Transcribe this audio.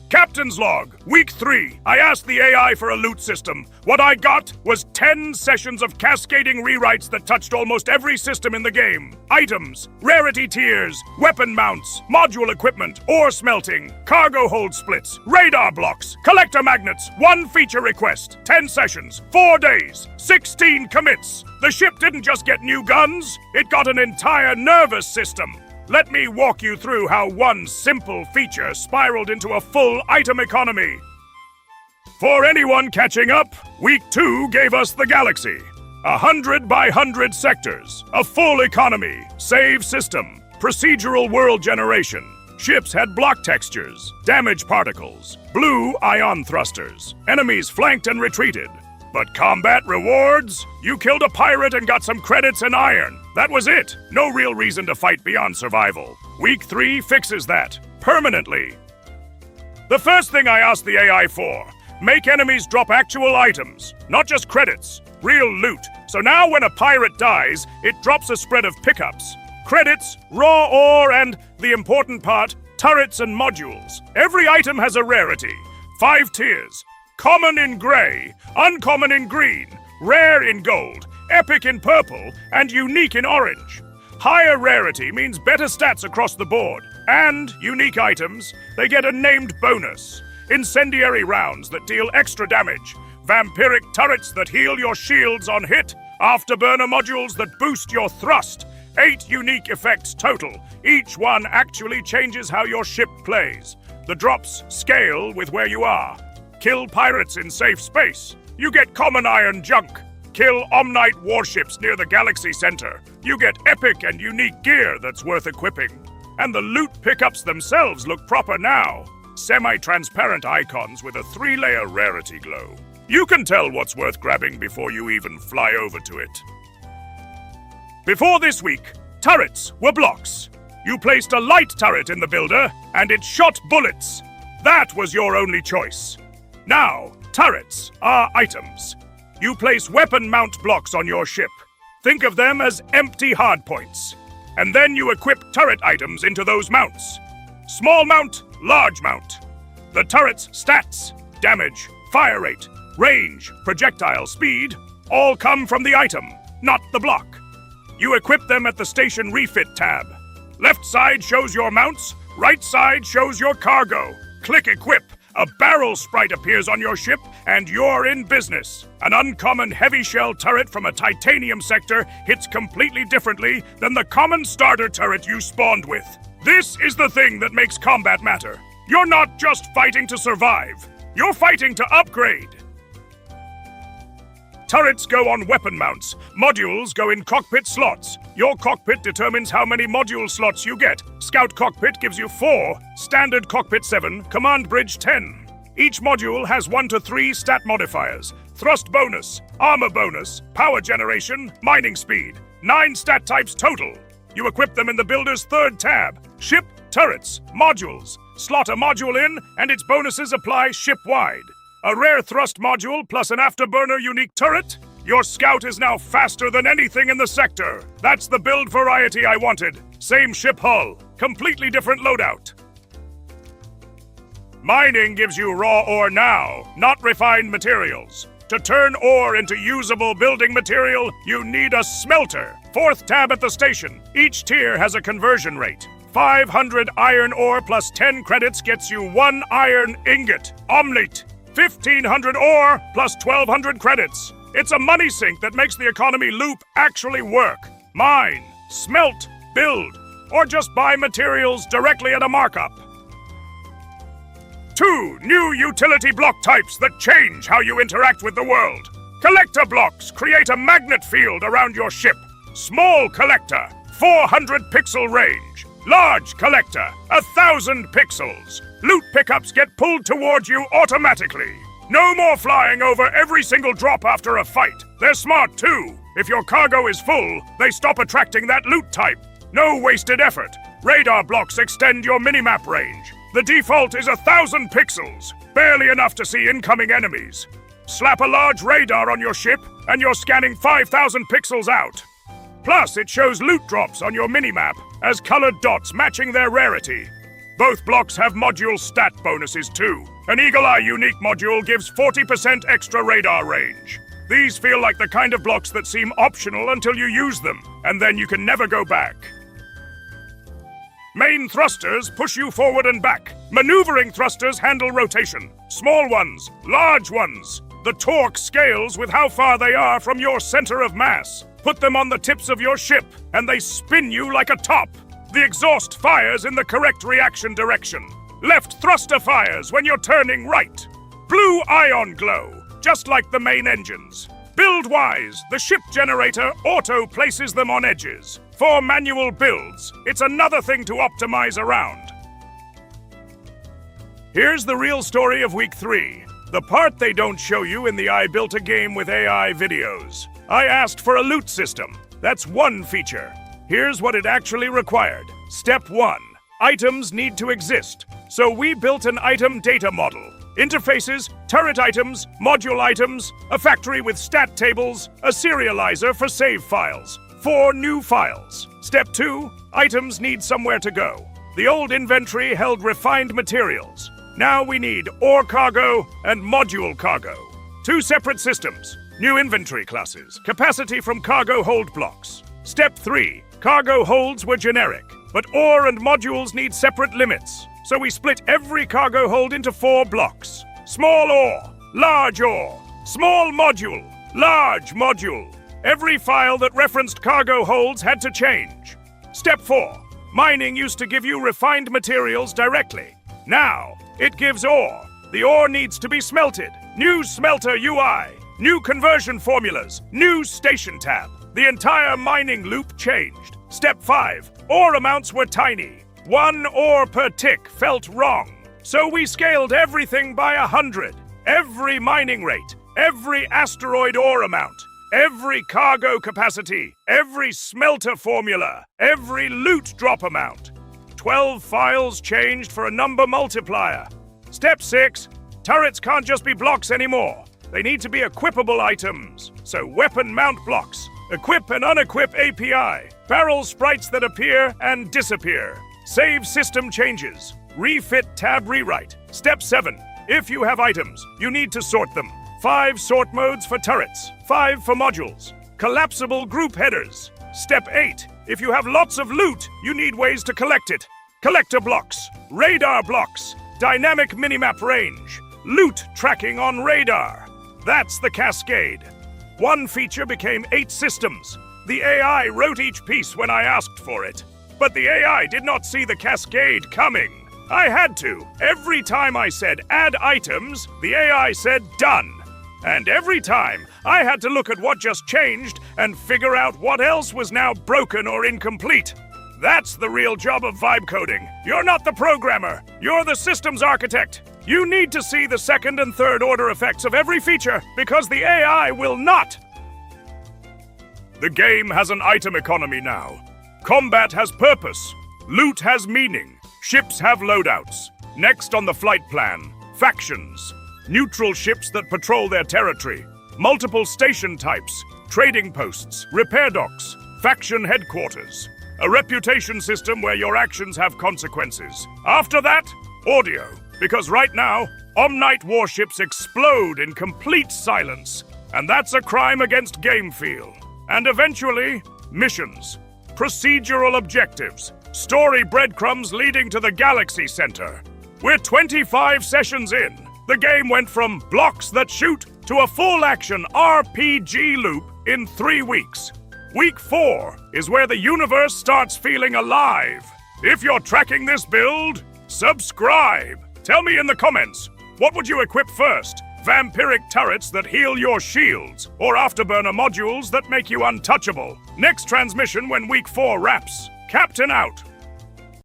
Captain's log, week 3. I asked the AI for a loot system. What I got was 10 sessions of cascading rewrites that touched almost every system in the game. Items, rarity tiers, weapon mounts, module equipment, ore smelting, cargo hold splits, radar blocks, collector magnets, 1 feature request, 10 sessions, 4 days, 16 commits. The ship didn't just get new guns, it got an entire nervous system. Let me walk you through how 1 simple feature spiraled into a full item economy. For anyone catching up, week 2 gave us the galaxy. 100 by 100 sectors, a full economy, save system, procedural world generation. Ships had block textures, damage particles, blue ion thrusters. Enemies flanked and retreated. But combat rewards? You killed a pirate and got some credits and iron. That was it. No real reason to fight beyond survival. Week 3 fixes that. Permanently. The first thing I asked the AI for, make enemies drop actual items, not just credits. Real loot. So now when a pirate dies, it drops a spread of pickups. Credits, raw ore, and, the important part, turrets and modules. Every item has a rarity. 5 tiers. Common in gray, uncommon in green, rare in gold, epic in purple, and unique in orange. Higher rarity means better stats across the board. And unique items, they get a named bonus. Incendiary rounds that deal extra damage. Vampiric turrets that heal your shields on hit. Afterburner modules that boost your thrust. 8 unique effects total. Each one actually changes how your ship plays. The drops scale with where you are. Kill pirates in safe space. You get common iron junk. Kill Omnite warships near the galaxy center. You get epic and unique gear that's worth equipping. And the loot pickups themselves look proper now. Semi-transparent icons with a 3-layer rarity glow. You can tell what's worth grabbing before you even fly over to it. Before this week, turrets were blocks. You placed a light turret in the builder, and it shot bullets. That was your only choice. Now, turrets are items. You place weapon mount blocks on your ship. Think of them as empty hardpoints. And then you equip turret items into those mounts. Small mount, large mount. The turret's stats, damage, fire rate, range, projectile speed, all come from the item, not the block. You equip them at the Station Refit tab. Left side shows your mounts, right side shows your cargo. Click Equip. A barrel sprite appears on your ship, and you're in business. An uncommon heavy shell turret from a titanium sector hits completely differently than the common starter turret you spawned with. This is the thing that makes combat matter. You're not just fighting to survive. You're fighting to upgrade. Turrets go on weapon mounts. Modules go in cockpit slots. Your cockpit determines how many module slots you get. Scout cockpit gives you 4, standard cockpit 7, command bridge 10. Each module has 1 to 3 stat modifiers. Thrust bonus, armor bonus, power generation, mining speed. 9 stat types total. You equip them in the builder's 3rd tab. Ship, turrets, modules. Slot a module in, and its bonuses apply ship-wide. A rare thrust module plus an Afterburner unique turret? Your scout is now faster than anything in the sector. That's the build variety I wanted. Same ship hull, completely different loadout. Mining gives you raw ore now, not refined materials. To turn ore into usable building material, you need a smelter. 4th tab at the station. Each tier has a conversion rate. 500 iron ore plus 10 credits gets you 1 iron ingot. Omnite. 1,500 ore plus 1,200 credits. It's a money sink that makes the economy loop actually work. Mine, smelt, build, or just buy materials directly at a markup. 2 new utility block types that change how you interact with the world. Collector blocks create a magnet field around your ship. Small collector, 400 pixel range. Large collector, 1,000 pixels. Loot pickups get pulled towards you automatically. No more flying over every single drop after a fight. They're smart too. If your cargo is full, they stop attracting that loot type. No wasted effort. Radar blocks extend your minimap range. The default is 1,000 pixels, barely enough to see incoming enemies. Slap a large radar on your ship, and you're scanning 5,000 pixels out. Plus, it shows loot drops on your minimap as colored dots matching their rarity. Both blocks have module stat bonuses too. An Eagle Eye unique module gives 40% extra radar range. These feel like the kind of blocks that seem optional until you use them, and then you can never go back. Main thrusters push you forward and back. Maneuvering thrusters handle rotation. Small ones, large ones. The torque scales with how far they are from your center of mass. Put them on the tips of your ship, and they spin you like a top. The exhaust fires in the correct reaction direction. Left thruster fires when you're turning right. Blue ion glow, just like the main engines. Build-wise, the ship generator auto-places them on edges. For manual builds, it's another thing to optimize around. Here's the real story of Week 3. The part they don't show you in the I Built a Game with AI videos. I asked for a loot system. That's one feature. Here's what it actually required. Step 1. Items need to exist. So we built an item data model. Interfaces, turret items, module items, a factory with stat tables, a serializer for save files. 4 new files. Step 2. Items need somewhere to go. The old inventory held refined materials. Now we need ore cargo and module cargo. 2 separate systems. New inventory classes. Capacity from cargo hold blocks. Step 3. Cargo holds were generic, but ore and modules need separate limits. So we split every cargo hold into 4 blocks. Small ore, large ore, small module, large module. Every file that referenced cargo holds had to change. Step 4. Mining used to give you refined materials directly. Now, it gives ore. The ore needs to be smelted. New smelter UI. New conversion formulas. New station tab. The entire mining loop changed. Step 5. Ore amounts were tiny. 1 ore per tick felt wrong. So we scaled everything by 100. Every mining rate. Every asteroid ore amount. Every cargo capacity. Every smelter formula. Every loot drop amount. 12 files changed for a number multiplier. Step 6. Turrets can't just be blocks anymore. They need to be equipable items. So weapon mount blocks. Equip and unequip API. Barrel sprites that appear and disappear. Save system changes. Refit tab rewrite. Step 7. If you have items, you need to sort them. 5 sort modes for turrets. 5 for modules. Collapsible group headers. Step 8. If you have lots of loot, you need ways to collect it. Collector blocks. Radar blocks. Dynamic minimap range. Loot tracking on radar. That's the cascade. 1 feature became 8 systems. The AI wrote each piece when I asked for it. But the AI did not see the cascade coming. I had to. Every time I said add items, the AI said done. And every time, I had to look at what just changed and figure out what else was now broken or incomplete. That's the real job of vibe coding. You're not the programmer. You're the systems architect. You need to see the second and third order effects of every feature, because the AI will not. The game has an item economy now. Combat has purpose. Loot has meaning. Ships have loadouts. Next on the flight plan, factions. Neutral ships that patrol their territory. Multiple station types. Trading posts. Repair docks. Faction headquarters. A reputation system where your actions have consequences. After that, audio. Because right now, Omnite warships explode in complete silence. And that's a crime against game feel. And eventually, missions. Procedural objectives. Story breadcrumbs leading to the Galaxy Center. We're 25 sessions in. The game went from blocks that shoot to a full-action RPG loop in 3 weeks. Week 4 is where the universe starts feeling alive. If you're tracking this build, subscribe. Tell me in the comments, what would you equip first? Vampiric turrets that heal your shields, or Afterburner modules that make you untouchable? Next transmission when Week 4 wraps. Captain out.